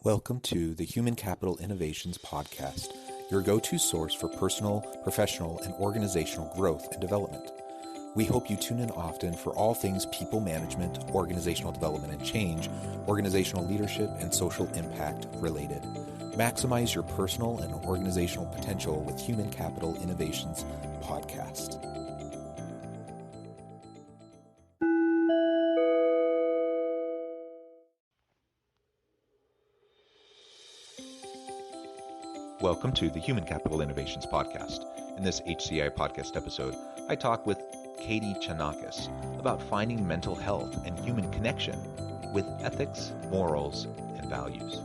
Welcome to the Human Capital Innovations Podcast, your go-to source for personal, professional, and organizational growth and development. We hope you tune in often for all things people management, organizational development and change, organizational leadership, and social impact related. Maximize your personal and organizational potential with Human Capital Innovations Podcast. Welcome to the Human Capital Innovations Podcast. In this HCI podcast episode, I talk with Katie Chonacas about finding mental health and human connection with ethics, morals, and values.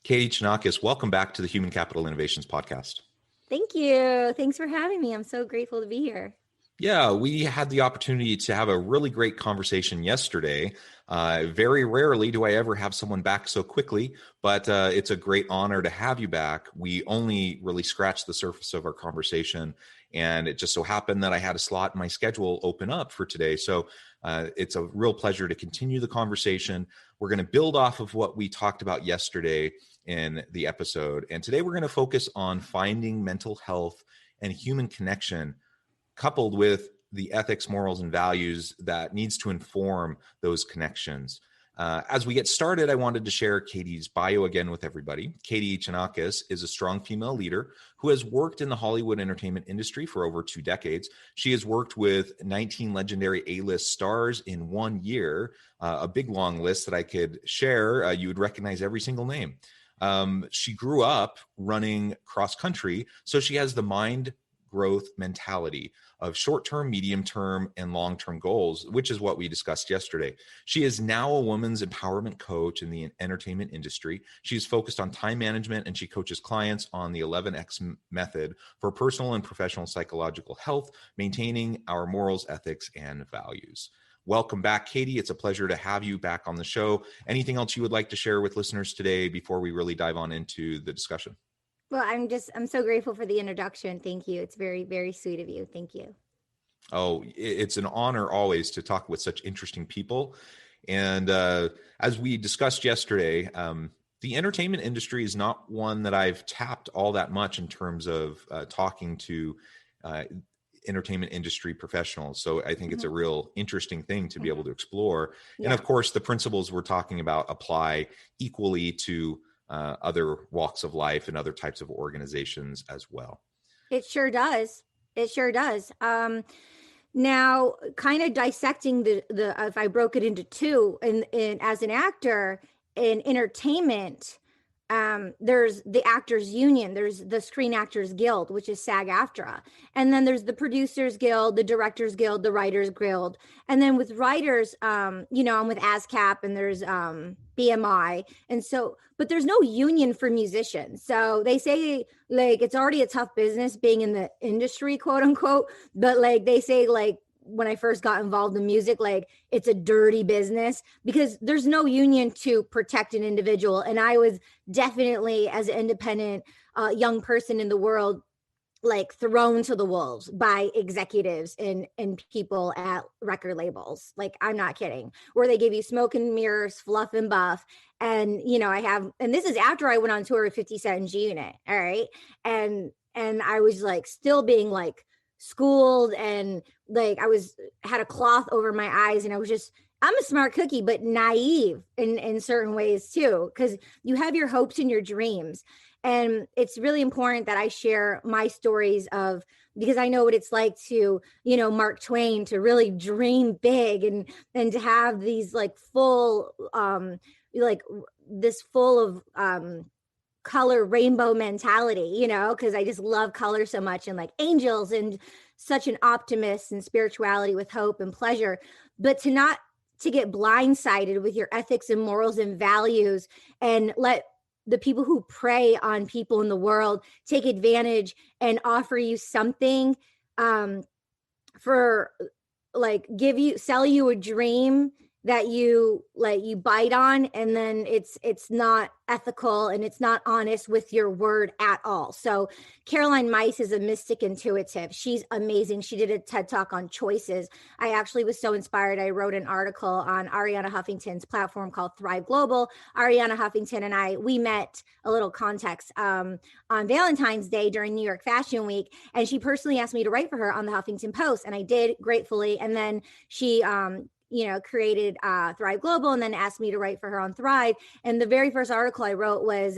Katie Chonacas, welcome back to the Human Capital Innovations Podcast. Thank you. Thanks for having me. I'm so grateful to be here. Yeah, we had the opportunity to have a really great conversation yesterday. Very rarely do I ever have someone back so quickly, but it's a great honor to have you back. We only really scratched the surface of our conversation, and it just so happened that I had a slot in my schedule open up for today. So it's a real pleasure to continue the conversation. We're going to build off of what we talked about yesterday in the episode. And today we're going to focus on finding mental health and human connection, coupled with the ethics, morals, and values that needs to inform those connections. As we get started, I wanted to share Katie's bio again with everybody. Katie Chonacas is a strong female leader who has worked in the Hollywood entertainment industry for over 2 decades. She has worked with 19 legendary A-list stars in 1 year, a big long list that I could share. You would recognize every single name. She grew up running cross country, so she has the mind growth mentality of short-term, medium-term, and long-term goals, which is what we discussed yesterday. She is now a women's empowerment coach in the entertainment industry. She's focused on time management, and she coaches clients on the 11X method for personal and professional psychological health, maintaining our morals, ethics, and values. Welcome back, Katie. It's a pleasure to have you back on the show. Anything else you would like to share with listeners today before we really dive on into the discussion? Well, I'm so grateful for the introduction. Thank you. It's very, very sweet of you. Thank you. Oh, it's an honor always to talk with such interesting people. And as we discussed yesterday, the entertainment industry is not one that I've tapped all that much in terms of talking to entertainment industry professionals. So I think it's a real interesting thing to be able to explore. Yeah. And of course, the principles we're talking about apply equally to other walks of life and other types of organizations as well. It sure does. It sure does. Now, kind of dissecting the if I broke it into two, and as an actor in entertainment, there's the Actors Union, there's the Screen Actors Guild, which is SAG-AFTRA, and then there's the Producers Guild, the Directors Guild, the Writers Guild, and then with writers, I'm with ASCAP, and there's BMI, and so, but there's no union for musicians. So they say like it's already a tough business being in the industry, quote unquote, but like they say like, when I first got involved in music, like it's a dirty business because there's no union to protect an individual. And I was definitely, as an independent young person in the world, like thrown to the wolves by executives and people at record labels. Like, I'm not kidding, where they give you smoke and mirrors, fluff and buff. And, and this is after I went on tour with 50 Cent and G-Unit. All right. And I was like, still being like, schooled, and like had a cloth over my eyes, and I'm a smart cookie, but naive in certain ways too, because you have your hopes and your dreams. And it's really important that I share my stories because I know what it's like to, Mark Twain, to really dream big and to have these like full, this full of, color rainbow mentality, because I just love color so much, and like angels, and such an optimist, and spirituality with hope and pleasure, but to get blindsided with your ethics and morals and values, and let the people who prey on people in the world take advantage and offer you something for like sell you a dream that you bite on, and then it's not ethical and it's not honest with your word at all. So Caroline Myss is a mystic intuitive. She's amazing. She did a TED Talk on choices. I actually was so inspired. I wrote an article on Ariana Huffington's platform called Thrive Global. Ariana Huffington and we met, a little context, on Valentine's Day during New York Fashion Week, and she personally asked me to write for her on the Huffington Post, and I did gratefully. And then she created Thrive Global, and then asked me to write for her on Thrive. And the very first article I wrote was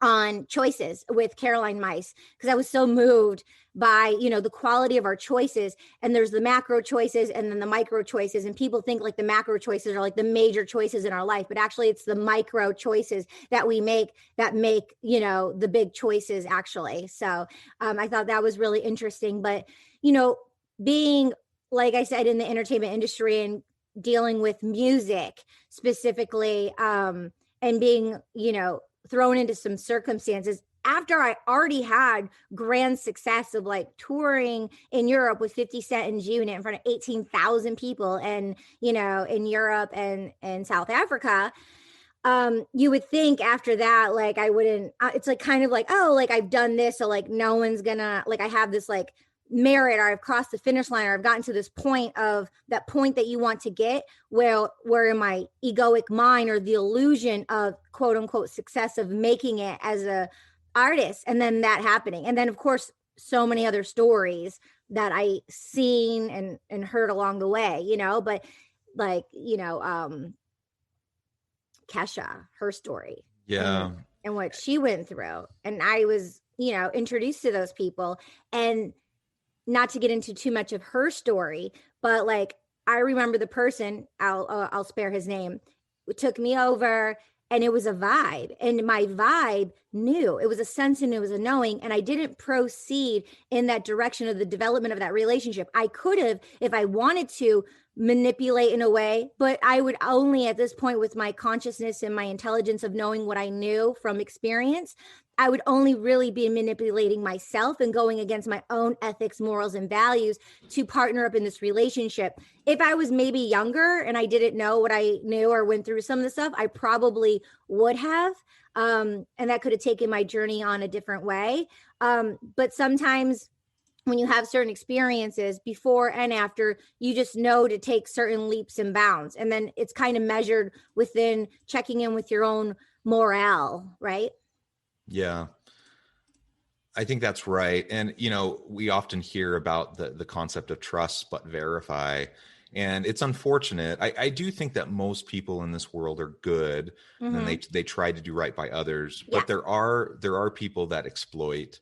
on choices with Caroline Myss, because I was so moved by, the quality of our choices. And there's the macro choices and then the micro choices. And people think like the macro choices are like the major choices in our life, but actually it's the micro choices that we make that make, the big choices actually. So I thought that was really interesting. But, being, like I said, in the entertainment industry and dealing with music specifically, and being, thrown into some circumstances after I already had grand success of like touring in Europe with 50 Cent in June in front of 18,000 people, and, in Europe and South Africa. You would think after that, like I wouldn't, it's like kind of like, oh, like I've done this. So like no one's gonna, like I have this like merit, or I've crossed the finish line, or I've gotten to this point that you want to get, where in my egoic mind, or the illusion of quote unquote success of making it as a artist, and then that happening. And then of course, so many other stories that I seen and heard along the way, but like, Kesha, her story, Yeah. and what she went through. And I was, introduced to those people, and not to get into too much of her story, but like, I remember the person, I'll spare his name, took me over, and it was a vibe, and my vibe knew, it was a sense and it was a knowing, and I didn't proceed in that direction of the development of that relationship. I could have, if I wanted to, manipulate in a way, but I would only, at this point, with my consciousness and my intelligence of knowing what I knew from experience, I would only really be manipulating myself and going against my own ethics, morals, and values to partner up in this relationship. If I was maybe younger and I didn't know what I knew or went through some of the stuff, I probably would have. And that could have taken my journey on a different way. But sometimes when you have certain experiences before and after, you just know to take certain leaps and bounds. And then it's kind of measured within checking in with your own morale, right? Yeah. I think that's right. And, we often hear about the concept of trust but verify. And it's unfortunate. I do think that most people in this world are good, and they try to do right by others. Yeah. But there are people that exploit,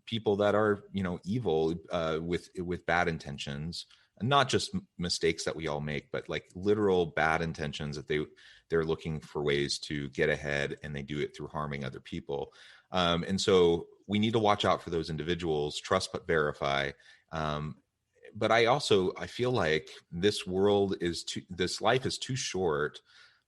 people that are, evil, with bad intentions, and not just mistakes that we all make, but like literal bad intentions that they're looking for ways to get ahead, and they do it through harming other people. And so we need to watch out for those individuals, trust but verify. But I feel like this life is too short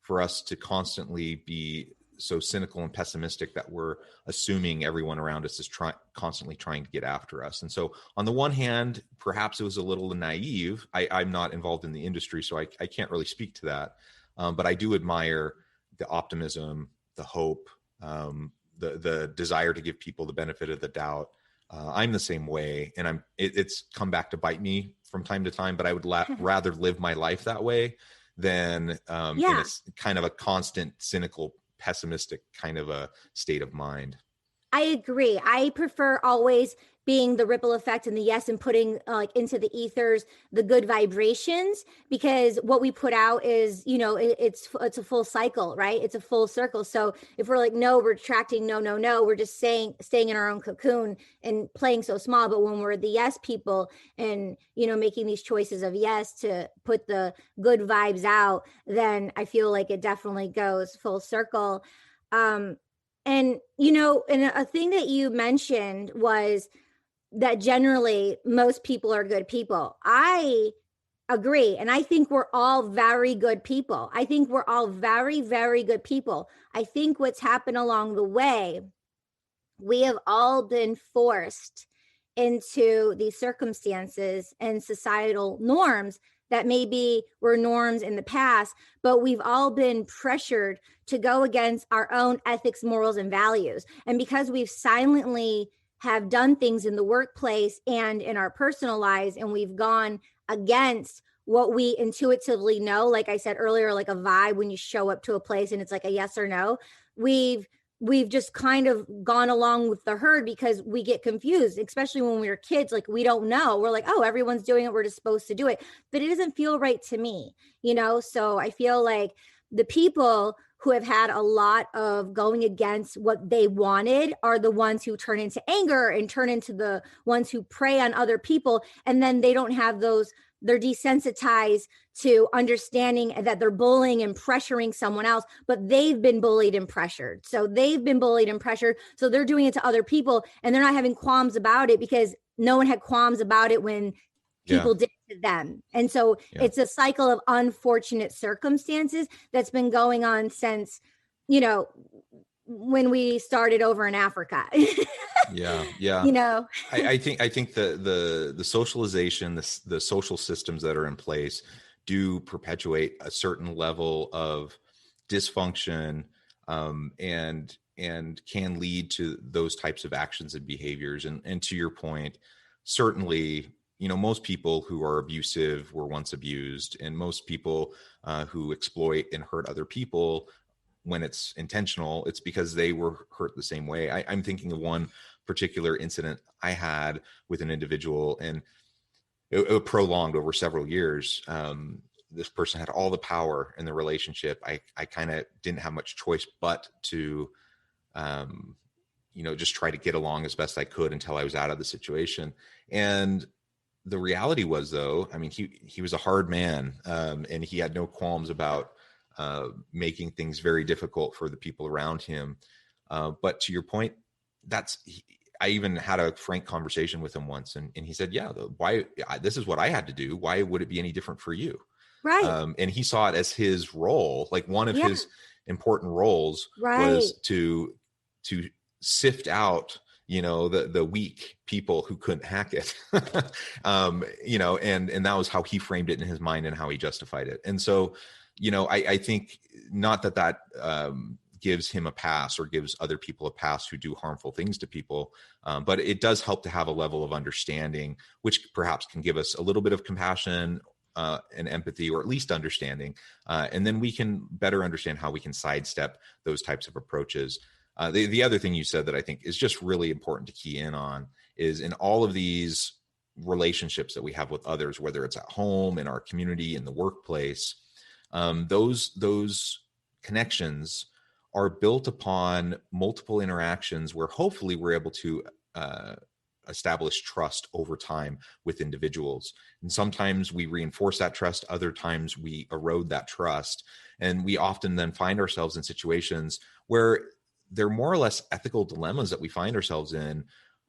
for us to constantly be so cynical and pessimistic that we're assuming everyone around us is constantly trying to get after us. And so on the one hand, perhaps it was a little naive. I'm not involved in the industry, so I can't really speak to that. But I do admire the optimism, the hope, the desire to give people the benefit of the doubt. I'm the same way, and it's come back to bite me from time to time, but I would rather live my life that way than in a kind of a constant cynical, pessimistic kind of a state of mind. I agree. I prefer always being the ripple effect and the yes, and putting like into the ethers the good vibrations, because what we put out is, it's a full cycle, right? It's a full circle. So if we're like, no, we're retracting, no, we're just staying in our own cocoon and playing so small. But when we're the yes people and, making these choices of yes to put the good vibes out, then I feel like it definitely goes full circle. And, and a thing that you mentioned was that generally most people are good people. I agree. And I think we're all very good people. I think we're all very, very good people. I think what's happened along the way, we have all been forced into these circumstances and societal norms that maybe were norms in the past, but we've all been pressured to go against our own ethics, morals, and values. And because we've silently have done things in the workplace and in our personal lives, and we've gone against what we intuitively know, like I said earlier, like a vibe when you show up to a place and it's like a yes or no, we've just kind of gone along with the herd because we get confused, especially when we were kids. Like, we don't know. We're like, oh, everyone's doing it, we're just supposed to do it, but it doesn't feel right to me, you know? So I feel like the people who have had a lot of going against what they wanted are the ones who turn into anger and turn into the ones who prey on other people. And then they don't have those, they're desensitized to understanding that they're bullying and pressuring someone else, but they've been bullied and pressured. So they've been bullied and pressured. So they're doing it to other people and they're not having qualms about it because no one had qualms about it when people did it to them. And so it's a cycle of unfortunate circumstances that's been going on since, you know, when we started over in Africa. Yeah. You know, I think the socialization, the social systems that are in place do perpetuate a certain level of dysfunction, and can lead to those types of actions and behaviors. And to your point, certainly, you know, most people who are abusive were once abused, and most people who exploit and hurt other people, when it's intentional, it's because they were hurt the same way. I'm thinking of one particular incident I had with an individual, and it prolonged over several years. This person had all the power in the relationship. I kind of didn't have much choice but to, you know, just try to get along as best I could until I was out of the situation. And the reality was, though, I mean, he was a hard man, and he had no qualms about making things very difficult for the people around him. But to your point, I even had a frank conversation with him once, and he said, yeah, this is what I had to do. Why would it be any different for you? right. And he saw it as his role, like one of his important roles was to sift out, you know, the weak people who couldn't hack it. You know, and that was how he framed it in his mind and how he justified it. And so, you know, I think not that gives him a pass or gives other people a pass who do harmful things to people, but it does help to have a level of understanding, which perhaps can give us a little bit of compassion and empathy, or at least understanding. And then we can better understand how we can sidestep those types of approaches. The other thing you said that I think is just really important to key in on is, in all of these relationships that we have with others, whether it's at home, in our community, in the workplace, those connections are built upon multiple interactions where hopefully we're able to establish trust over time with individuals. And sometimes we reinforce that trust, other times we erode that trust. And we often then find ourselves in situations where they're more or less ethical dilemmas that we find ourselves in,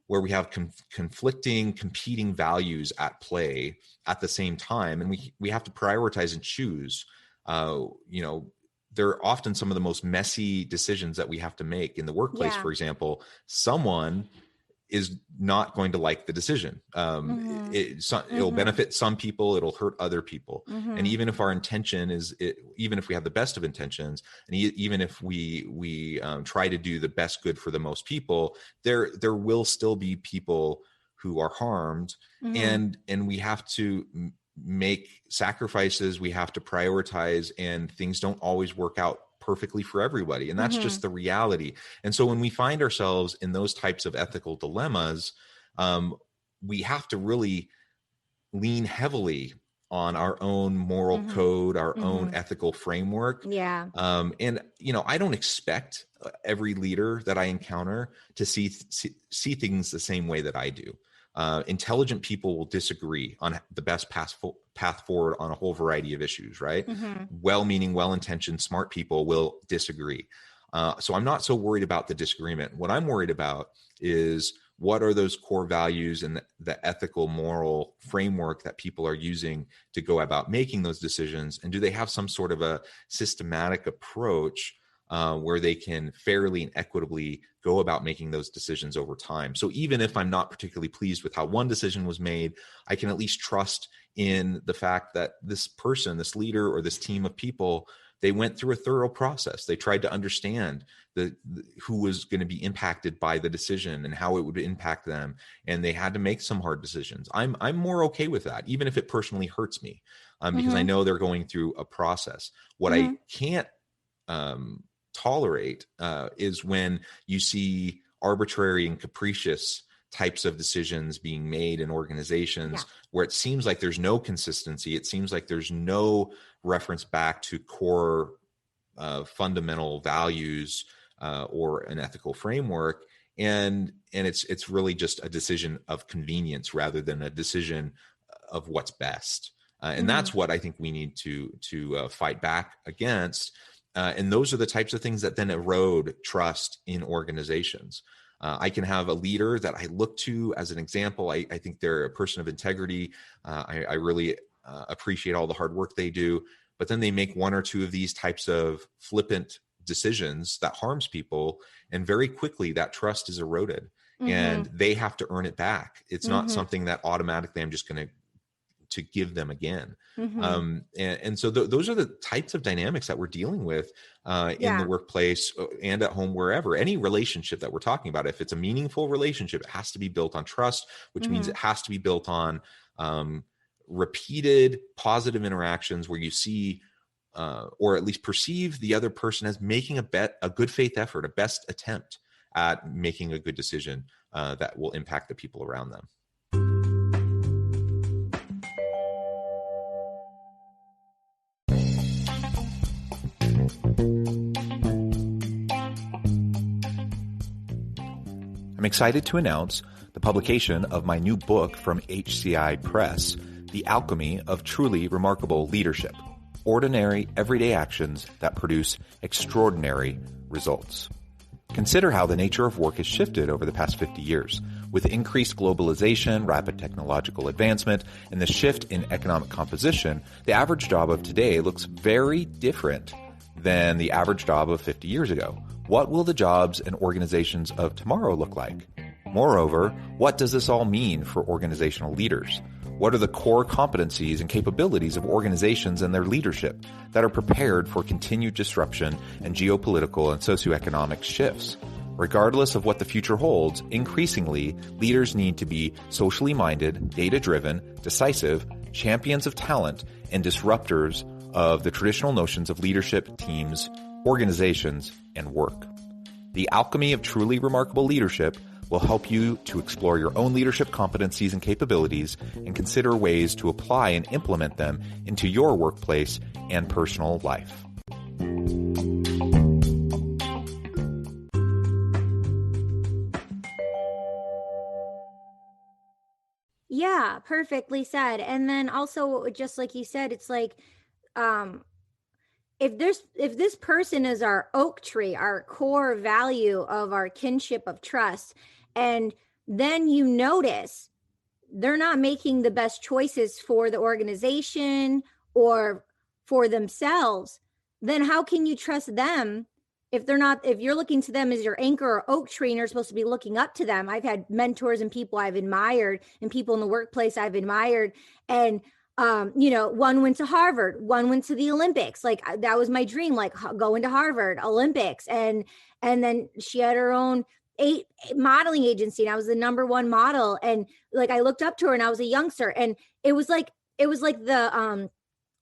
where we have conflicting, competing values at play at the same time. And we have to prioritize and choose. You know, they're often some of the most messy decisions that we have to make in the workplace. For example, someone is not going to like the decision. It'll benefit some people, it'll hurt other people. And even if our intention is, even if we have the best of intentions, and even if we try to do the best good for the most people, there will still be people who are harmed, and we have to make sacrifices, we have to prioritize, and things don't always work out perfectly for everybody. And that's just the reality. And so when we find ourselves in those types of ethical dilemmas, we have to really lean heavily on our own moral code, our own ethical framework. And, you know, I don't expect every leader that I encounter to see things the same way that I do. Intelligent people will disagree on the best path forward on a whole variety of issues, right? Well-meaning, well-intentioned, smart people will disagree. So I'm not so worried about the disagreement. What I'm worried about is, what are those core values and the ethical, moral framework that people are using to go about making those decisions? And do they have some sort of a systematic approach where they can fairly and equitably go about making those decisions over time. So even if I'm not particularly pleased with how one decision was made, I can at least trust in the fact that this person, this leader, or this team of people, they went through a thorough process. They tried to understand who was going to be impacted by the decision and how it would impact them, and they had to make some hard decisions. I'm more okay with that, even if it personally hurts me, because I know they're going through a process. What I can't tolerate is when you see arbitrary and capricious types of decisions being made in organizations where it seems like there's no consistency. It seems like there's no reference back to core fundamental values or an ethical framework. And it's really just a decision of convenience rather than a decision of what's best. And that's what I think we need to fight back against. And those are the types of things that then erode trust in organizations. I can have a leader that I look to as an example. I think they're a person of integrity. I really appreciate all the hard work they do, but then they make one or two of these types of flippant decisions that harms people, and very quickly that trust is eroded, and they have to earn it back. It's not something that automatically I'm just going to give them again. And so those are the types of dynamics that we're dealing with in the workplace and at home, wherever. Any relationship that we're talking about, if it's a meaningful relationship, it has to be built on trust, which means it has to be built on repeated positive interactions where you see or at least perceive the other person as making a good faith effort, a best attempt at making a good decision that will impact the people around them. I'm excited to announce the publication of my new book from HCI Press, The Alchemy of Truly Remarkable Leadership: Ordinary, Everyday Actions that Produce Extraordinary Results. Consider how the nature of work has shifted over the past 50 years. With increased globalization, rapid technological advancement, and the shift in economic composition, the average job of today looks very different than the average job of 50 years ago. What will the jobs and organizations of tomorrow look like? Moreover, what does this all mean for organizational leaders? What are the core competencies and capabilities of organizations and their leadership that are prepared for continued disruption and geopolitical and socioeconomic shifts? Regardless of what the future holds, increasingly, leaders need to be socially minded, data-driven, decisive, champions of talent, and disruptors of the traditional notions of leadership, teams, organizations, and work. The Alchemy of Truly Remarkable Leadership will help you to explore your own leadership competencies and capabilities and consider ways to apply and implement them into your workplace and personal life. Yeah, perfectly said. And then also, just like you said, it's like, if this person is our oak tree, our core value of our kinship of trust, and then you notice they're not making the best choices for the organization or for themselves, then how can you trust them if you're looking to them as your anchor or oak tree and you're supposed to be looking up to them? I've had mentors and people I've admired and people in the workplace I've admired, and one went to Harvard, one went to the Olympics. Like that was my dream, like going to Harvard, Olympics. And then she had her own modeling agency, and I was the number one model. And like, I looked up to her and I was a youngster, and it was like the,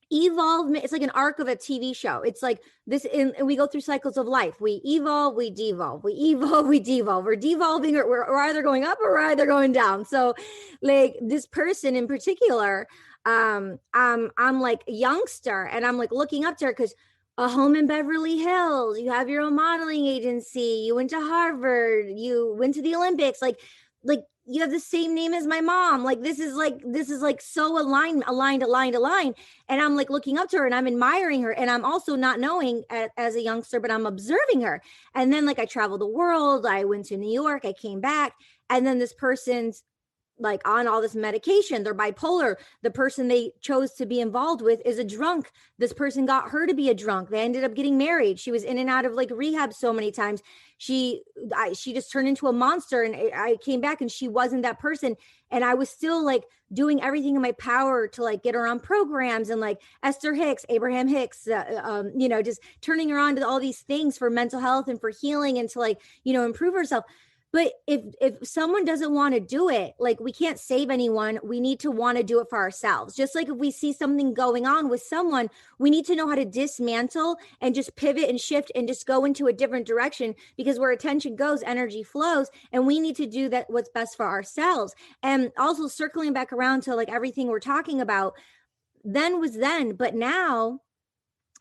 evolve. It's like an arc of a TV show. It's like this, and we go through cycles of life. We evolve, we devolve, we evolve, we devolve. We're devolving, or we're either going up or we're either going down. So like this person in particular, I'm like a youngster, and I'm like looking up to her because a home in Beverly Hills, you have your own modeling agency, you went to Harvard, you went to the Olympics, like you have the same name as my mom. Like this is like so aligned. And I'm like looking up to her and I'm admiring her. And I'm also not knowing as a youngster, but I'm observing her. And then like I traveled the world, I went to New York, I came back, and then this person's like on all this medication. They're bipolar. The person they chose to be involved with is a drunk. This person got her to be a drunk. They ended up getting married. She was in and out of like rehab so many times. She just turned into a monster, and I came back and she wasn't that person. And I was still like doing everything in my power to like get her on programs, and like Esther Hicks, Abraham Hicks, just turning her on to all these things for mental health and for healing and to like, improve herself. But if someone doesn't want to do it, like we can't save anyone. We need to want to do it for ourselves. Just like if we see something going on with someone, we need to know how to dismantle and just pivot and shift and just go into a different direction, because where attention goes, energy flows. And we need to do that what's best for ourselves. And also circling back around to like everything we're talking about, then was then, but now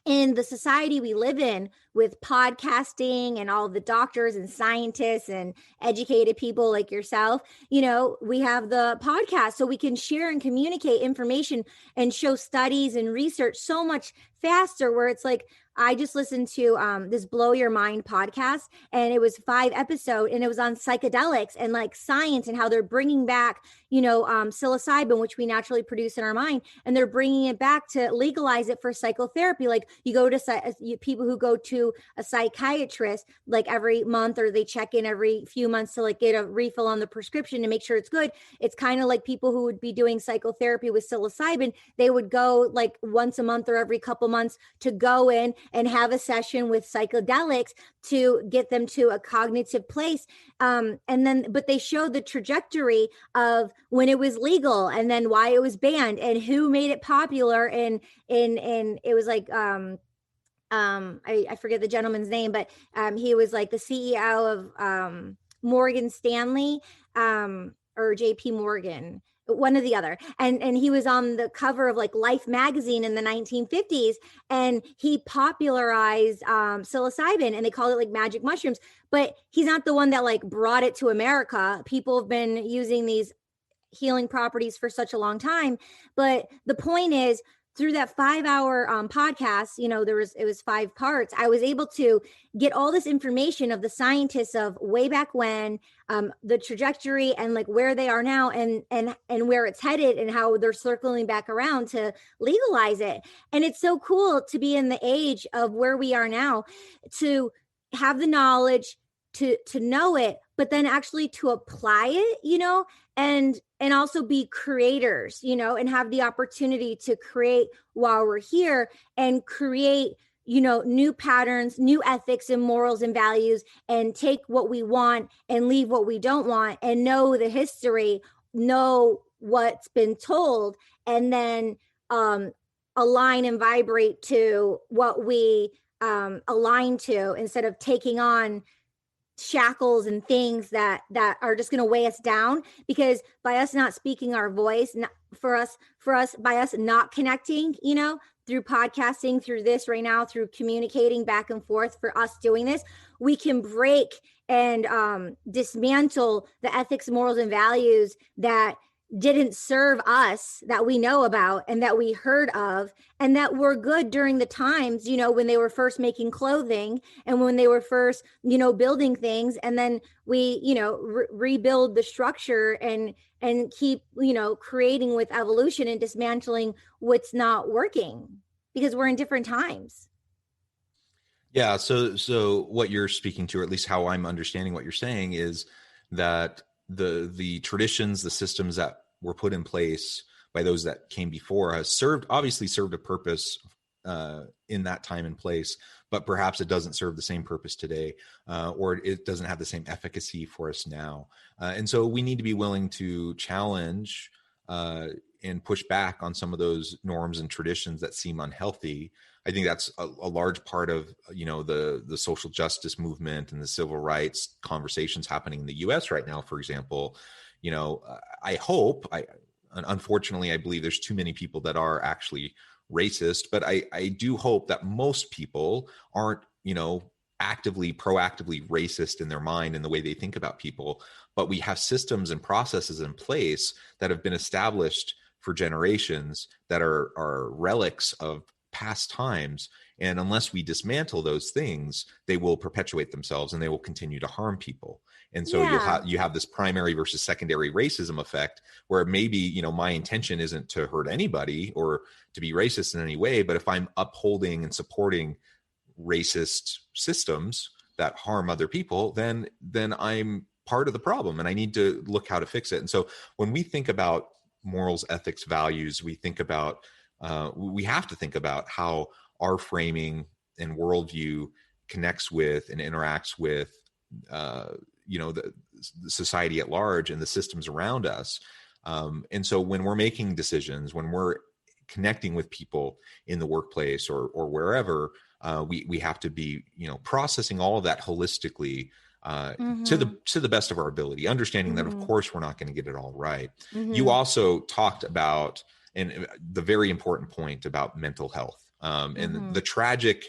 in the society we live in with podcasting and all the doctors and scientists and educated people like yourself, we have the podcast so we can share and communicate information and show studies and research so much faster, where it's like, I just listened to this Blow Your Mind podcast, and it was 5 episodes, and it was on psychedelics and like science and how they're bringing back, psilocybin, which we naturally produce in our mind, and they're bringing it back to legalize it for psychotherapy. Like you go to people who go to a psychiatrist like every month, or they check in every few months to like get a refill on the prescription to make sure it's good. It's kind of like people who would be doing psychotherapy with psilocybin. They would go like once a month or every couple months to go in and have a session with psychedelics to get them to a cognitive place. But they show the trajectory of when it was legal, and then why it was banned, and who made it popular. And it was like, I forget the gentleman's name, but he was like the CEO of Morgan Stanley, or JP Morgan, one or the other. And he was on the cover of like Life magazine in the 1950s, and he popularized psilocybin, and they called it like magic mushrooms. But he's not the one that like brought it to America. People have been using these healing properties for such a long time. But the point is, through that 5-hour podcast, it was 5 parts. I was able to get all this information of the scientists of way back when, the trajectory and like where they are now, and where it's headed, and how they're circling back around to legalize it. And it's so cool to be in the age of where we are now, to have the knowledge, to know it, but then actually to apply it, and also be creators, and have the opportunity to create while we're here, and create, new patterns, new ethics and morals and values, and take what we want and leave what we don't want, and know the history, know what's been told, and then align and vibrate to what we align to, instead of taking on shackles and things that are just going to weigh us down, because by us not speaking our voice, by us not connecting, through podcasting, through this right now, through communicating back and forth, for us doing this, we can break and dismantle the ethics, morals, and values that didn't serve us, that we know about and that we heard of, and that were good during the times, when they were first making clothing, and when they were first, building things. And then we, rebuild the structure and keep, creating with evolution and dismantling what's not working, because we're in different times. Yeah. So what you're speaking to, or at least how I'm understanding what you're saying, is that the traditions, the systems that were put in place by those that came before has obviously served a purpose in that time and place, but perhaps it doesn't serve the same purpose today, or it doesn't have the same efficacy for us now. And so we need to be willing to challenge and push back on some of those norms and traditions that seem unhealthy. I think that's a large part of, the social justice movement and the civil rights conversations happening in the US right now, for example. Unfortunately, I believe there's too many people that are actually racist, but I do hope that most people aren't, proactively racist in their mind and the way they think about people. But we have systems and processes in place that have been established for generations that are relics of past times. And unless we dismantle those things, they will perpetuate themselves and they will continue to harm people. And so you have this primary versus secondary racism effect, where maybe, you know, my intention isn't to hurt anybody or to be racist in any way, but if I'm upholding and supporting racist systems that harm other people, then I'm part of the problem, and I need to look how to fix it. And so when we think about morals, ethics, values, we think about we have to think about how our framing and worldview connects with and interacts with you know, the society at large and the systems around us. And so when we're making decisions, when we're connecting with people in the workplace or wherever, we have to be, you know, processing all of that holistically to the best of our ability, understanding that of course we're not going to get it all right. You also talked about, and the very important point about mental health, and the tragic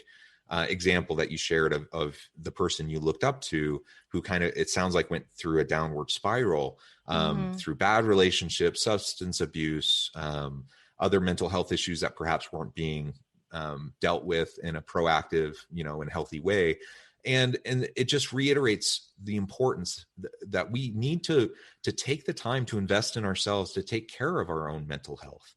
example that you shared of the person you looked up to, who kind of, it sounds like, went through a downward spiral through bad relationships, substance abuse, other mental health issues that perhaps weren't being dealt with in a proactive, you know, and healthy way. And it just reiterates the importance that we need to take the time to invest in ourselves, to take care of our own mental health.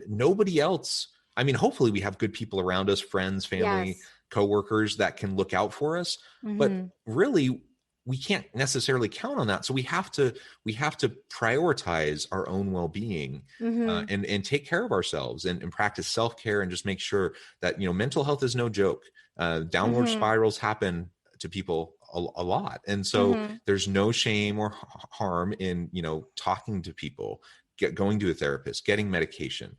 Nobody else, I mean, hopefully we have good people around us, friends, family, coworkers that can look out for us, but really we can't necessarily count on that. So we have to prioritize our own well-being and take care of ourselves and practice self-care, and just make sure that, you know, mental health is no joke. Downward spirals happen to people a lot. And so there's no shame or harm in, you know, talking to people, going to a therapist, getting medication,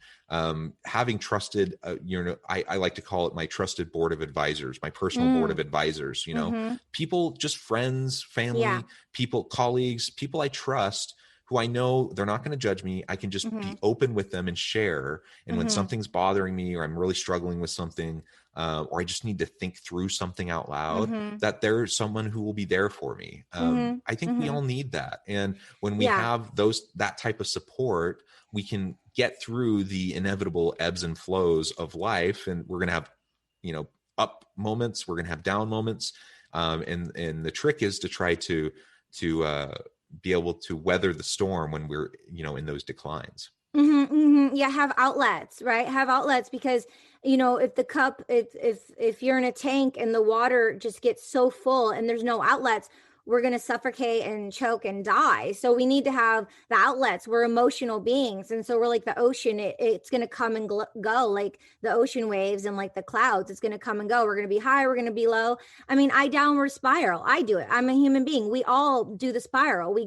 having trusted, you know, I like to call it my trusted board of advisors, my personal board of advisors, you know, people, just friends, family, people, colleagues, people I trust, who I know they're not going to judge me. I can just be open with them and share. And when something's bothering me, or I'm really struggling with something, or I just need to think through something out loud, that there's someone who will be there for me. I think we all need that. And when we have that type of support, we can get through the inevitable ebbs and flows of life. And we're going to have, you know, up moments, we're going to have down moments. And the trick is to try to be able to weather the storm when we're, you know, in those declines. Yeah, have outlets, right? Have outlets, because, you know, if the cup, if you're in a tank and the water just gets so full and there's no outlets, we're going to suffocate and choke and die. So we need to have the outlets. We're emotional beings. And so we're like the ocean. It's going to come and go, like the ocean waves and like the clouds. It's going to come and go. We're going to be high. We're going to be low. I mean, I downward spiral. I do it. I'm a human being. We all do the spiral. We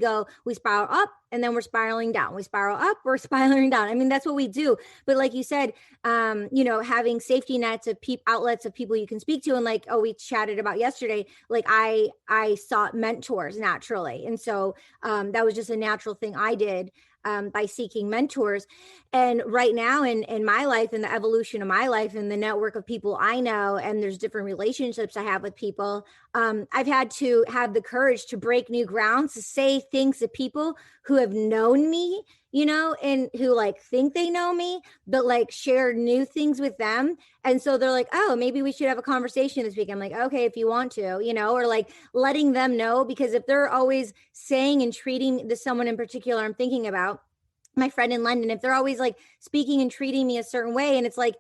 spiral up, and then we're spiraling down. We spiral up, we're spiraling down. I mean, that's what we do. But like you said, you know, having safety nets of outlets of people you can speak to. And like, we chatted about yesterday, like I sought mentors naturally. And so that was just a natural thing I did by seeking mentors. And right now in my life, in the evolution of my life, and the network of people I know, and there's different relationships I have with people, I've had to have the courage to break new grounds, to say things to people who have known me, you know, and who like think they know me, but like share new things with them. And so they're like, oh, maybe we should have a conversation this week. I'm like, okay, if you want to, you know, or like letting them know, because if they're always saying and treating someone in particular I'm thinking about, my friend in London, if they're always like speaking and treating me a certain way, and it's like,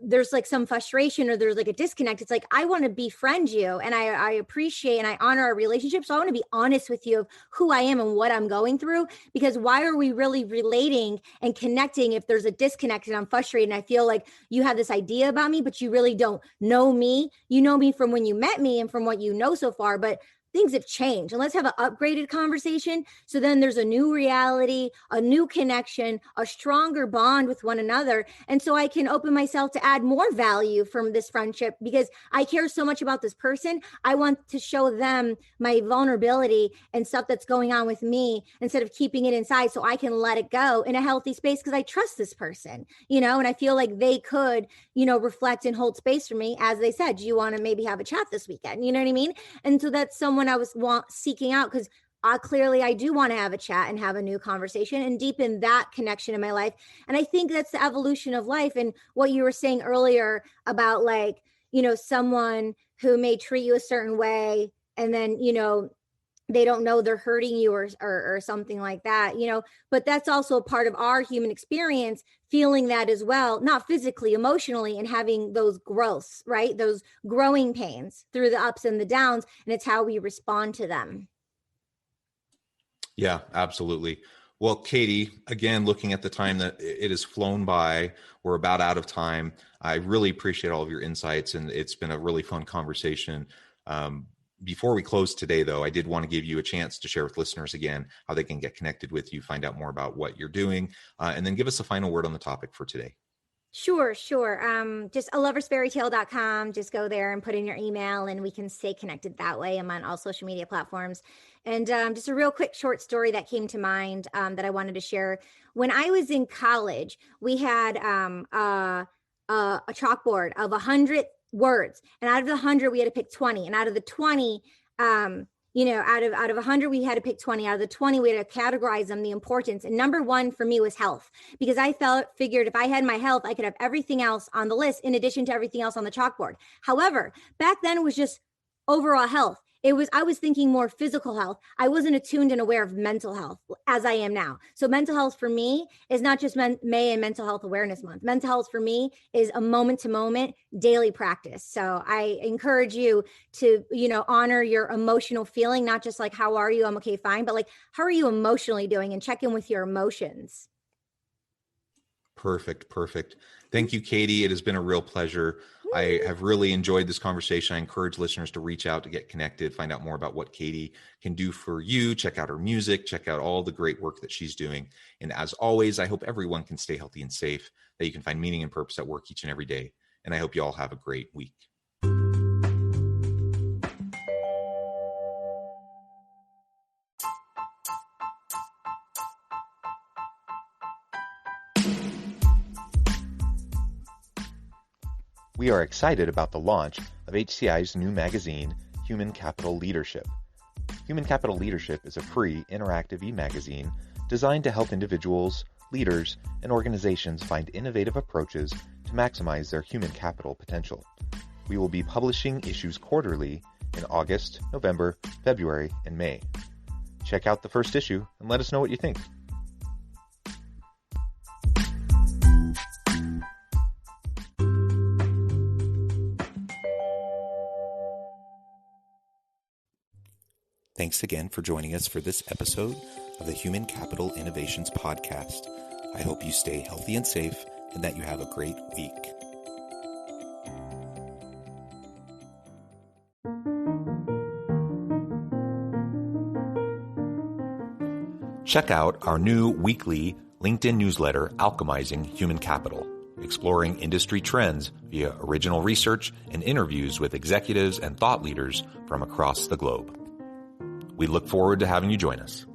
there's like some frustration or there's like a disconnect, it's like, I want to befriend you, and I appreciate and I honor our relationship. So I want to be honest with you of who I am and what I'm going through, because why are we really relating and connecting if there's a disconnect and I'm frustrated and I feel like you have this idea about me, but you really don't know me. You know me from when you met me and from what you know so far, but things have changed, and let's have an upgraded conversation. So then there's a new reality, a new connection, a stronger bond with one another. And so I can open myself to add more value from this friendship, because I care so much about this person. I want to show them my vulnerability and stuff that's going on with me, instead of keeping it inside, so I can let it go in a healthy space, because I trust this person, you know, and I feel like they could, you know, reflect and hold space for me. As they said, do you want to maybe have a chat this weekend? You know what I mean? And so that's someone I was seeking out, because clearly I do want to have a chat and have a new conversation and deepen that connection in my life. And I think that's the evolution of life. And what you were saying earlier about like, someone who may treat you a certain way and then, they don't know they're hurting you or something like that, but that's also a part of our human experience, feeling that as well, not physically, emotionally, and having those growths, right? Those growing pains through the ups and the downs. And it's how we respond to them. Yeah, absolutely. Well, Katie, again, looking at the time that it has flown by, we're about out of time. I really appreciate all of your insights, and it's been a really fun conversation. Before we close today, though, I did want to give you a chance to share with listeners again how they can get connected with you, find out more about what you're doing, and then give us a final word on the topic for today. Sure. Just aloversfairytale.com. Just go there and put in your email and we can stay connected that way. I'm on all social media platforms. And just a real quick short story that came to mind that I wanted to share. When I was in college, we had a chalkboard of 100 words. And out of the 100, we had to pick 20. And out of the 20, out of 100, we had to pick 20. Out of the 20, we had to categorize them, the importance. And number one for me was health, because I figured if I had my health, I could have everything else on the list in addition to everything else on the chalkboard. However, back then it was just overall health. I was thinking more physical health. I wasn't attuned and aware of mental health as I am now. So mental health for me is not just May and Mental Health Awareness Month. Mental health for me is a moment to moment daily practice. So I encourage you to, honor your emotional feeling, not just like, how are you? I'm okay, fine. But like, how are you emotionally doing, and check in with your emotions. Perfect. Thank you, Katie. It has been a real pleasure. I have really enjoyed this conversation. I encourage listeners to reach out, to get connected, find out more about what Katie can do for you, check out her music, check out all the great work that she's doing. And as always, I hope everyone can stay healthy and safe, that you can find meaning and purpose at work each and every day. And I hope you all have a great week. We are excited about the launch of HCI's new magazine, Human Capital Leadership. Human Capital Leadership is a free, interactive e-magazine designed to help individuals, leaders, and organizations find innovative approaches to maximize their human capital potential. We will be publishing issues quarterly in August, November, February, and May. Check out the first issue and let us know what you think. Thanks again for joining us for this episode of the Human Capital Innovations Podcast. I hope you stay healthy and safe and that you have a great week. Check out our new weekly LinkedIn newsletter, Alchemizing Human Capital, exploring industry trends via original research and interviews with executives and thought leaders from across the globe. We look forward to having you join us.